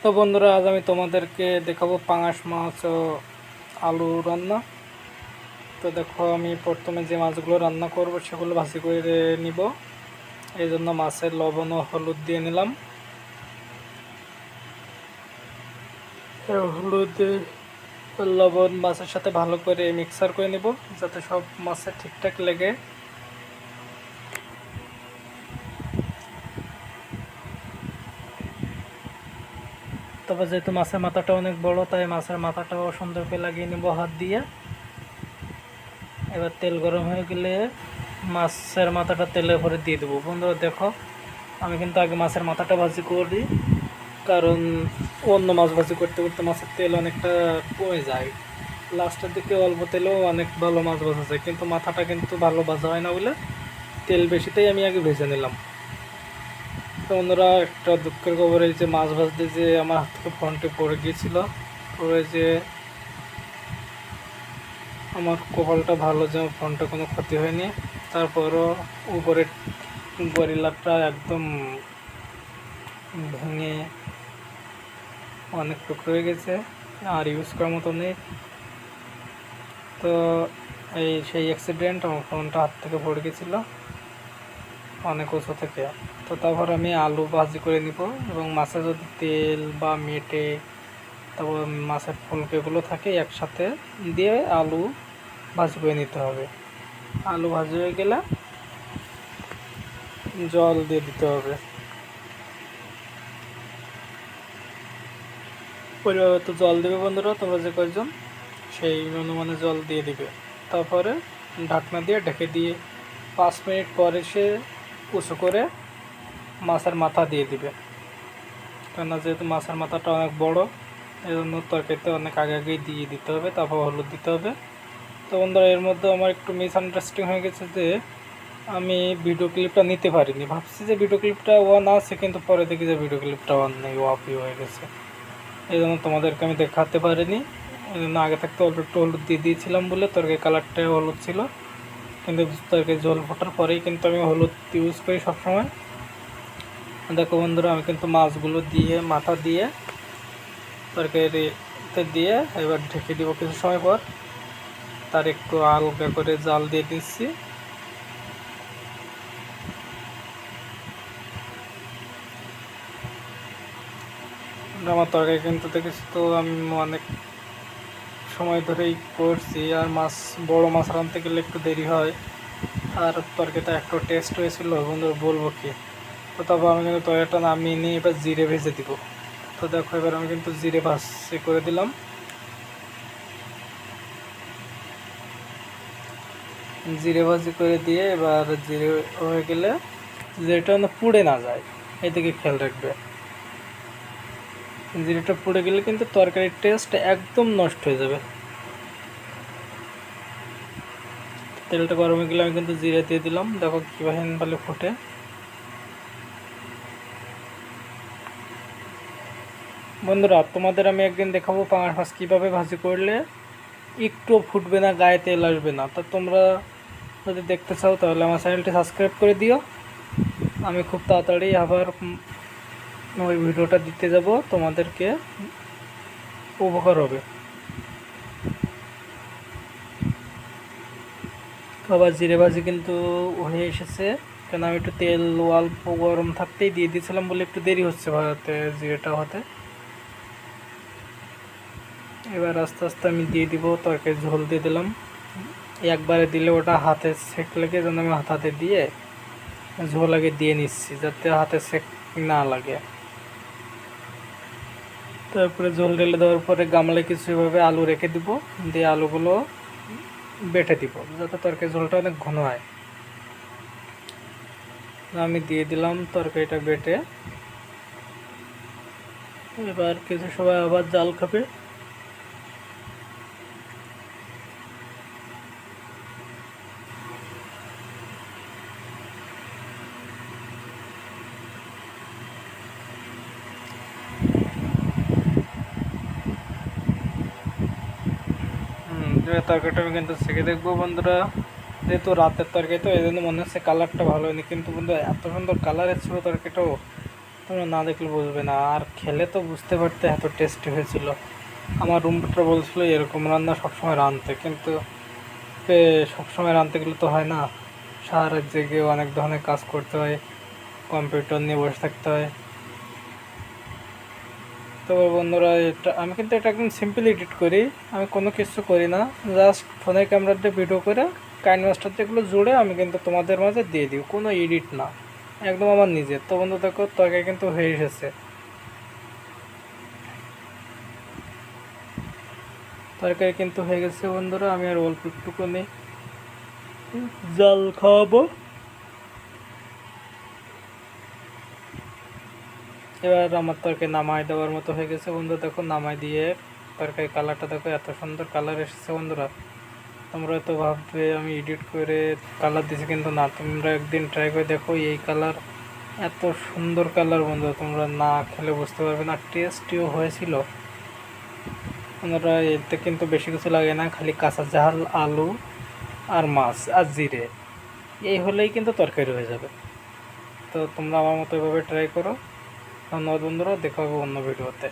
তো বন্ধুরা, আজ আমি তোমাদেরকে দেখাবো পাঙাশ মাছ ও আলু রান্না। তো দেখো, আমি প্রথমে যে মাছগুলো রান্না করব সেগুলো ভাজি করে নিব। এই জন্য মাছের লবণ ও হলুদ দিয়ে নিলাম। হলুদ লবণ মাছের সাথে ভালো করে মিক্সার করে নিব, যাতে সব মাছে ঠিকঠাক লেগে। তবে যেহেতু মাছের মাথাটা অনেক বড়, তাই মাছের মাথাটাও সুন্দর করে লাগিয়ে নিব হাত দিয়ে। এবার তেল গরম হয়ে গেলে মাছের মাথাটা তেলের উপরে দিয়ে দেবো। বন্ধুরা দেখো, আমি কিন্তু আগে মাছের মাথাটা ভাজি করি, কারণ অন্য মাছ ভাজি করতে করতে মাছের তেল অনেকটা কমে যায়। লাস্টের দিকে অল্প তেলেও অনেক ভালো মাছ ভাজা যায়, কিন্তু মাথাটা কিন্তু ভালো ভাজা হয় না বলে তেল বেশিতেই আমি আগে ভেজে নিলাম। তো বন্ধুরা, একটা দুঃখের খবর, এই যে মাছ ভাজতে যে আমার হাত থেকে ফোনটি পড়ে গিয়েছিল। পড়ে যে আমার কপালটা ভালো যে ফোনটা কোনো ক্ষতি হয়নি। তারপরও উপরের গরিলাটা একদম ভেঙে অনেক টুকরো হয়ে গেছে, আর ইউজ করার মতো নেই। তো সেই অ্যাক্সিডেন্ট, আমার ফোনটা হাত থেকে পড়ে গেছিলো অনেক উঁচু থেকে। তো তারপর আমি আলু ভাজি করে নিব, এবং মাছে যদি তেল বা মেটে, তারপর মাছের ফুলকেগুলো থাকে একসাথে দিয়ে আলু ভাজি করে নিতে হবে। আলু ভাজি হয়ে গেলে জল দিয়ে দিতে হবে, পরিমাণ মতো জল দেবে। বন্ধুরা, তোমরা যে কয়েকজন সেই অনুমানে জল দিয়ে দিবে। তারপরে ঢাকনা দিয়ে ঢেকে দিয়ে 5 মিনিট পরে সে উঁচু করে মাছের মাথা দিয়ে দিবে। কেননা যেহেতু মাছের মাথাটা অনেক বড়, এই জন্য তরকারিতে অনেক আগে আগেই দিয়ে দিতে হবে। তারপর হলুদ দিতে হবে। তো বন্ধুরা, এর মধ্যে আমার একটু মিসআন্ডারস্ট্যান্ডিং হয়ে গেছে যে আমি ভিডিও ক্লিপটা নিতে পারিনি। ভাবছি যে ভিডিও ক্লিপটা অন আছে, কিন্তু পরে দেখি যে ভিডিও ক্লিপটা অন নেই, অফই হয়ে গেছে। এই জন্য তোমাদেরকে আমি দেখাতে পারিনি। এই জন্য আগে থাকতে অল্প একটু হলুদ দিয়ে দিয়েছিলাম বলে তরকারি কালারটাই হলুদ ছিল, কিন্তু তরকারি ঝোল ফোটার পরেই কিন্তু আমি হলুদ ইউজ করি সবসময়। দেখো বন্ধুরা, আমি কিন্তু মাছগুলো দিয়ে মাথা দিয়ে তরকারিতে দিয়ে এবার ঢেকে দিব কিছু সময় পর। তার একটু হালকা করে জাল দিয়ে দিচ্ছি। আমার তরকারি কিন্তু দেখেছি তো, আমি অনেক সময় ধরেই করছি। আর বড় মাছ রাঁধতে গেলে একটু দেরি হয়, আর তরকারিটা একটু টেস্ট হয়েছিল বন্ধুরা, বলবো কি। তো তারপর আমি কিন্তু তরকারিটা নামিয়ে নিয়ে এবার জিরে ভেজে দিব। তো দেখো, এবার আমি কিন্তু জিরে ভাজি করে দিলাম। জিরে ভাজি করে দিয়ে এবার জিরে হয়ে গেলে জিরেটা যেন পুড়ে না যায়, এদিকে খেয়াল রাখবে। জিরেটা পুড়ে গেলে কিন্তু তরকারির টেস্ট একদম নষ্ট হয়ে যাবে। তেলটা গরম হয়ে গেলে আমি কিন্তু জিরে দিয়ে দিলাম। দেখো কীভাবে ভালো ফুটে। বন্ধুরা, তোমাদের আমি একদিন দেখাবো পাঙাশ মাছ কীভাবে ভাজি করলে একটুও ফুটবে না, গায়ে তেল আসবে না। তা তোমরা যদি দেখতে চাও তাহলে আমার চ্যানেলটি সাবস্ক্রাইব করে দিও। আমি খুব তাড়াতাড়ি আবার ওই ভিডিওটা দিতে যাব, তোমাদেরকে উপকার হবে। আবার জিরে ভাজি কিন্তু হয়ে এসেছে, কেন আমি একটু তেল অল্প গরম থাকতেই দিয়ে দিয়েছিলাম বলে একটু দেরি হচ্ছে ভাজাতে, জিরেটা হতে। এবার আস্তে আস্তে আমি দিয়ে দিব, তরকারি ঝোল দিয়ে দিলাম। একবারে দিলে ওটা হাতে সেঁক লেগে, যেন আমি হাতে দিয়ে ঝোল আগে দিয়ে নিচ্ছি, যাতে হাতে সেঁক না লাগে। তারপরে ঝোল ঢেলে দেওয়ার পরে গামলে কিছু এভাবে আলু রেখে দিব, দিয়ে আলুগুলো বেটে দিব, যাতে তরকারি ঝোলটা অনেক ঘন হয়। আমি দিয়ে দিলাম তরকারিটা বেটে। এবার কিছু সময় আবার জাল খাবে। তরকারিটা আমি কিন্তু ছেঁকে দেখবো বন্ধুরা। যেহেতু রাতের তরকারি তো এই জন্য মনে হচ্ছে কালারটা ভালো হয়নি, কিন্তু বন্ধু এত সুন্দর কালার এসেছিলো তরকারিটাও, তোমরা না দেখলে বুঝবে না, আর খেলে তো বুঝতে পারতে এত টেস্টি হয়েছিল। আমার রুমটা বলছিল এরকম রান্না সবসময় রাঁধতে, কিন্তু সবসময় রাঁধতে গেলে তো হয় না, সারা জেগে অনেক ধরনের কাজ করতে হয়, কম্পিউটার নিয়ে বসে থাকতে হয়। তবে বন্ধুরা, আমি কিন্তু এটা একদম সিম্পল এডিট করি, আমি কোনো কিছু করি না, জাস্ট ফোনের ক্যামেরা দিয়ে ভিডিও করে কাইনমাস্টার যেগুলো জুড়ে আমি কিন্তু তোমাদের মাঝে দিয়ে দিই, কোনো এডিট না, একদম আমার নিজের। তো বন্ধু দেখো তরকারি কিন্তু হয়ে এসেছে, তরকারি কিন্তু হয়ে গেছে বন্ধুরা। আমি আর অল্প একটুখানি জাল খাওয়াবো। এবার আমার তরকারি নামাই দেওয়ার মতো হয়ে গেছে বন্ধু, দেখো নামাই দিয়ে তরকারি কালারটা দেখো, এত সুন্দর কালার এসেছে বন্ধুরা। তোমরা তো ভাববে আমি এডিট করে কালার দিছি, কিন্তু না, তোমরা একদিন ট্রাই করে দেখো, এই কালার, এত সুন্দর কালার বন্ধু, তোমরা না খেলে বুঝতে পারবে না, টেস্টিও হয়েছিল বন্ধুরা। এতে কিন্তু বেশি কিছু লাগে না, খালি কাঁচা ঝাল, আলু আর মাছ আর জিরে, এই হলেই কিন্তু তরকারি হয়ে যাবে। তো তোমরা আমার মতো এভাবে ট্রাই করো। ধন্যবাদ বন্ধুরা, দেখা হবে অন্য ভিডিওতে।